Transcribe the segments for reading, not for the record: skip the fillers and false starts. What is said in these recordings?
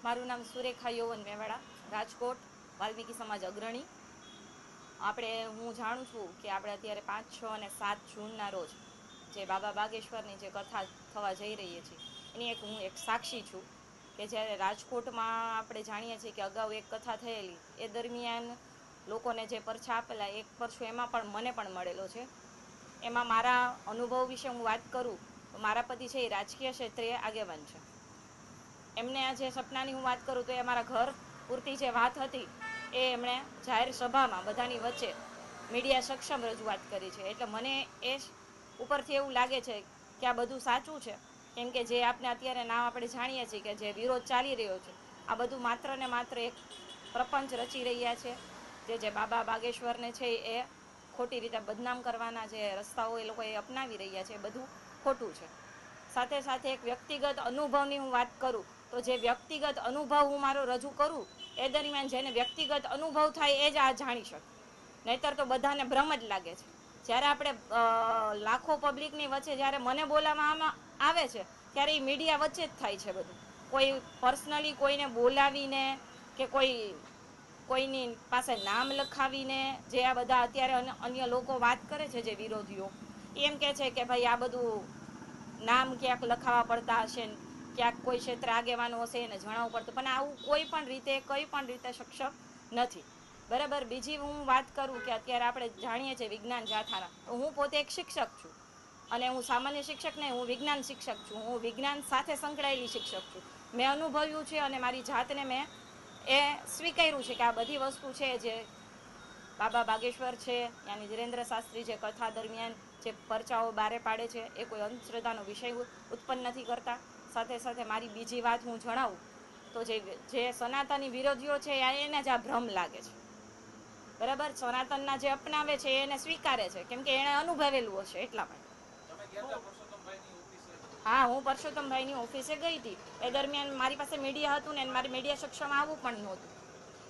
મારું નામ સુરેખા યૌવન મેવાડા, રાજકોટ, વાલ્મીકી સમાજ અગ્રણી. હું જાણું છું કે આપણે અત્યારે 5, 6 અને 7 જૂનના રોજ જે બાબા બાગેશ્વરની જે કથા થવા જઈ રહી છે એની હું એક સાક્ષી છું કે જ્યારે રાજકોટમાં આપણે જાણીએ છીએ કે અગાઉ એક કથા થયેલી એ દરમિયાન લોકોને જે પરચા આપેલા એક પરચો એમાં પણ મને પણ મળેલો છે. એમાં મારા અનુભવ વિશે હું વાત કરું તો મારા પતિ છે એ રાજકીય ક્ષેત્રે આગેવાન છે. એમને જે સપનાની હું વાત કરું તો એ અમારા ઘર પૂરતી જે વાત હતી એ એમણે જાહેર સભામાં બધાની વચ્ચે મીડિયા સક્ષમ રજૂઆત કરી છે. એટલે મને એ ઉપરથી એવું લાગે છે કે આ બધું સાચું છે, કેમ કે જે અત્યારે નામ આપણે જાણીએ છીએ કે જે વિરોધ ચાલી રહ્યો છે આ બધું માત્ર ને માત્ર એક પ્રપંચ રચી રહ્યા છે. જે બાબા બાગેશ્વરને છે એ ખોટી રીતે બદનામ કરવાના જે રસ્તાઓ એ લોકો અપનાવી રહ્યા છે એ બધું ખોટું છે. સાથે સાથે એક વ્યક્તિગત અનુભવની હું વાત કરું તો જે વ્યક્તિગત અનુભવ હું મારો રજૂ કરું એ દરમિયાન જેને વ્યક્તિગત અનુભવ થાય એ જ આ જાણી શકે, નહીતર તો બધાને ભ્રમ જ લાગે છે. જ્યારે આપણે લાખો પબ્લિકની વચ્ચે જ્યારે મને બોલાવવામાં આવે છે ત્યારે એ મીડિયા વચ્ચે જ થાય છે બધું. કોઈ પર્સનલી કોઈને બોલાવીને કે કોઈની પાસે નામ લખાવીને જે આ બધા અત્યારે અન્ય લોકો વાત કરે છે જે વિરોધીઓ એમ કે છે કે ભાઈ આ બધું નામ ક્યાંક લખાવા પડતા હશે, ક્યાંક કોઈ ક્ષેત્ર આગેવાનો હશે એને જણાવવું પડતું, પણ આવું કોઈ પણ રીતે સક્ષમ નથી. બરાબર. બીજી હું વાત કરું કે અત્યારે આપણે જાણીએ છીએ વિજ્ઞાન જાથાના, હું પોતે એક શિક્ષક છું અને હું સામાન્ય શિક્ષક નહીં, હું વિજ્ઞાન શિક્ષક છું. હું વિજ્ઞાન સાથે સંકળાયેલી શિક્ષક છું. મેં અનુભવ્યું છે અને મારી જાતને મેં એ સ્વીકાર્યું છે કે આ બધી વસ્તુ છે જે બાબા બાગેશ્વર છે યાની ધીરેન્દ્ર શાસ્ત્રી જે કથા દરમિયાન જે પરચાઓ બારે પાડે છે એ કોઈ અંધશ્રદ્ધાનો વિષય ઉત્પન્ન નથી કરતા. સાથે સાથે મારી બીજી વાત હું જણાવું તો જે સનાતની વિરોધીઓ છે એને જ આ ભ્રમ લાગે છે. બરાબર. સનાતનના જે અપનાવે છે એને સ્વીકારે છે કેમ કે એને અનુભવેલું હશે એટલા માટે. હા, હું પરસોત્તમભાઈની ઓફિસે ગઈ હતી. એ દરમિયાન મારી પાસે મીડિયા હતું ને મારે મીડિયા સક્ષમ આવવું પણ નહોતું.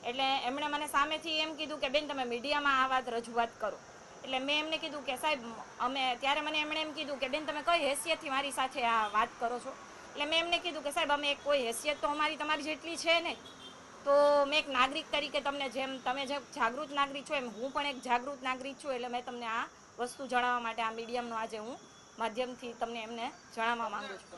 એટલે એમણે મને સામેથી એમ કીધું કે બેન તમે મીડિયામાં આ વાત રજૂઆત કરો. એટલે મેં એમને કીધું કે સાહેબ ત્યારે મને એમણે એમ કીધું કે બેન તમે કઈ હેસિયતથી મારી સાથે આ વાત કરો છો. એટલે મેં એમને કીધું કે સાહેબ અમે કોઈ હેસિયત તો તમારી જેટલી છે નહીં, તો મેં એક નાગરિક તરીકે તમે જેમ જાગૃત નાગરિક છો એમ હું પણ એક જાગૃત નાગરિક છું. એટલે મેં તમને આ વસ્તુ જણાવવા માટે આ મીડિયમનો આજે હું માધ્યમથી તમને એમને જણાવવા માંગુ છું.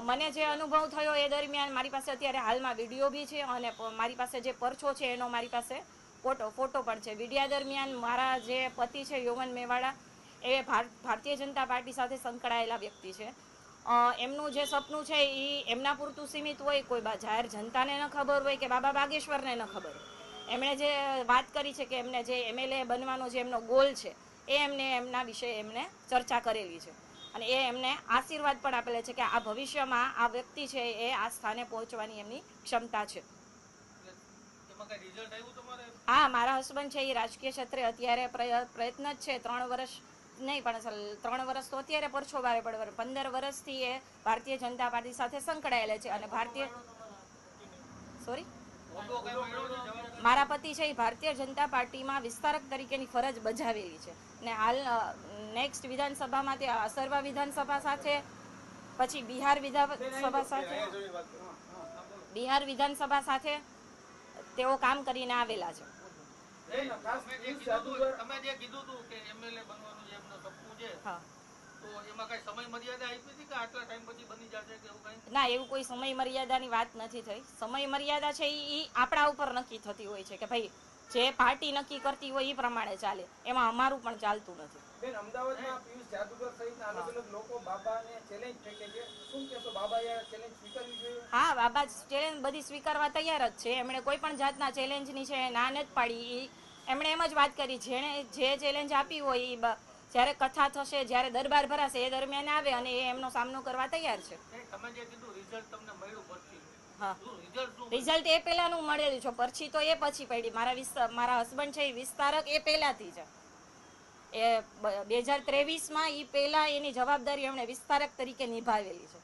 મને જે અનુભવ થયો એ દરમિયાન મારી પાસે અત્યારે હાલમાં વિડીયો બી છે અને મારી પાસે જે પરચો છે એનો મારી પાસે ફોટો પણ છે. વિડિયા દરમિયાન મારા જે પતિ છે યૌવન મેવાડા એ ભારતીય જનતા પાર્ટી સાથે સંકળાયેલા વ્યક્તિ છે. એમનું જે સપનું છે એ એમના પૂરતું સીમિત હોય, કોઈ જાહેર જનતાને ન ખબર હોય કે બાબા બાગેશ્વરને ન ખબર હોય. એમણે જે વાત કરી છે કે એમને જે MLA બનવાનો જે એમનો ગોલ છે એ એમના વિશે એમને ચર્ચા કરેલી છે અને એ એમને આશીર્વાદ પણ આપેલા છે કે આ ભવિષ્યમાં આ વ્યક્તિ છે એ આ સ્થાને પહોંચવાની એમની ક્ષમતા છે. હા, મારા હસબન્ડ છે એ રાજકીય ક્ષેત્રે અત્યારે પ્રયત્ન જ છે. 3 વર્ષ નહીં પણ 3 વર્ષ તો અત્યારે પરછો બારે પડે, 15 વર્ષથી એ ભારતીય જનતા પાર્ટી સાથે સંકળાયેલા છે અને મારા પતિ છે એ ભારતીય જનતા પાર્ટીમાં વિસ્તારક તરીકેની ફરજ બજાવેલી છે ને હાલ નેક્સ્ટ વિધાનસભામાં તે અસરવા વિધાનસભા સાથે પછી બિહાર વિધાનસભા સાથે તેઓ કામ કરીને આવેલા છે. ના, એવું કોઈ સમય મર્યાદાની વાત નથી થઈ. સમય મર્યાદા છે એ આપણા ઉપર નક્કી થતી હોય છે કે ભાઈ જે પાર્ટી નક્કી કરતી હોય એ પ્રમાણે ચાલે, એમાં અમારું પણ ચાલતું નથી. બેન, અમદાવાદમાં પિયુષ જાદુગર સહિતના અલગ અલગ લોકો બાબાને ચેલેન્જ ફેંકે છે. શું કહેશો, બાબાએ આ ચેલેન્જ સ્વીકારવી જોઈએ? હા, બાબા ચેલેન્જ બધી સ્વીકારવા તૈયાર જ છે. એમણે કોઈ પણ જાતના ચેલેન્જની છે ના નથી પાડી. એમણે એમ જ વાત કરી જેણે જે ચેલેન્જ આપી હોય એ જ્યારે કથા થશે, જ્યારે દરબાર ભરાશે એ દરમિયાન આવે અને એ એમનો સામનો કરવા તૈયાર છે. હા, રિઝલ્ટ એ પહેલાનું મળેલું છે, પરછી તો એ પછી પડી. મારા હસબન્ડ છે એ વિસ્તારક એ પહેલાથી છે. એ 2023માં એ પહેલા એની જવાબદારી એમણે વિસ્તારક તરીકે નિભાવેલી છે.